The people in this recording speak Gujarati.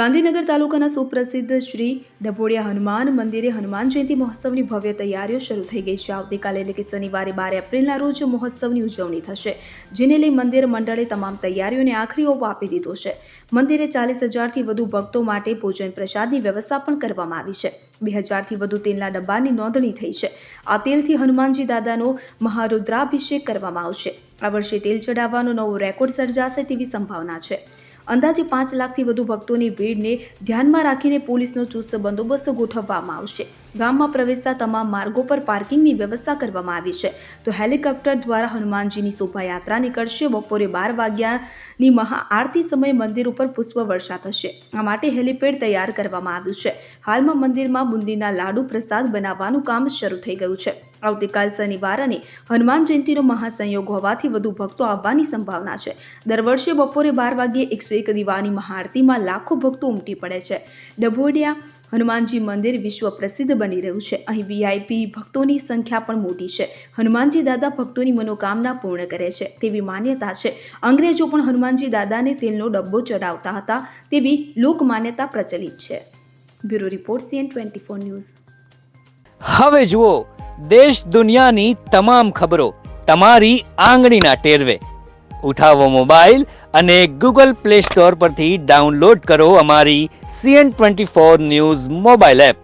ગાંધીનગર તાલુકાના સુપ્રસિદ્ધ શ્રી ડભોડિયા હનુમાન મંદિરે હનુમાન જયંતિ મહોત્સવની ભવ્ય તૈયારીઓ શરૂ થઈ ગઈ છે। આવતીકાલે એટલે કે શનિવારે 12 એપ્રિલના રોજ મહોત્સવની ઉજવણી થશે, જેને લઈ મંદિર મંડળે તમામ તૈયારીઓને આખરી ઓપ આપી દીધો છે। મંદિરે 40,000થી વધુ ભક્તો માટે ભોજન પ્રસાદની વ્યવસ્થા પણ કરવામાં આવી છે। 2000થી વધુ તેલના ડબ્બાની નોંધણી થઈ છે। આ તેલથી હનુમાનજી દાદાનો મહારુદ્રાભિષેક કરવામાં આવશે। આ વર્ષે તેલ ચડાવવાનો નવો રેકોર્ડ સર્જાશે તેવી સંભાવના છે। અંદાજે 5 લાખથી વધુ ભક્તોની ભીડને ધ્યાનમાં રાખીને પોલીસનો ચુસ્ત બંદોબસ્ત ગોઠવવામાં આવશે। ગામમાં પ્રવેશતા તમામ માર્ગો પર પાર્કિંગની વ્યવસ્થા કરવામાં આવી છે। તો હેલિકોપ્ટર દ્વારા હનુમાનજીની શોભાયાત્રા નીકળશે। બપોરે 12 વાગ્યાની મહાઆરતી સમયે મંદિર ઉપર પુષ્પવર્ષા થશે। આ માટે હેલિપેડ તૈયાર કરવામાં આવ્યું છે। હાલમાં મંદિરમાં બુંદીના લાડુ પ્રસાદ બનાવવાનું કામ શરૂ થઈ ગયું છે। આવતીકાલ શનિવાર અને હનુમાન જયંતિનો મહાસંયોગ હોવાથી વધુ ભક્તો આવવાની સંભાવના છે। દર વર્ષે બપોરે 12 વાગ્યે 101 દીવાની મહાઆરતીમાં લાખો ભક્તો ઉમટી પડે છે। ડભોડિયા હનુમાનજી મંદિર વિશ્વ પ્રસિદ્ધ બની રહ્યું છે। અહીં વીઆઈપી ભક્તોની સંખ્યા પણ મોટી છે। હનુમાનજી દાદા ભક્તોની મનોકામના પૂર્ણ કરે છે તેવી માન્યતા છે। અંગ્રેજો પણ હનુમાનજી દાદાને તેલનો ડબ્બો ચડાવતા હતા તેવી લોકમાન્યતા પ્રચલિત છે। Bureau report CN24 news. હવે જુઓ દેશ દુનિયાની તમામ ખબરો તમારી આંગળીના ટેરવે। ઉઠાવો મોબાઈલ અને ગૂગલ પ્લે સ્ટોર પરથી ડાઉનલોડ કરો અમારી CN24 ન્યૂઝ મોબાઈલ એપ।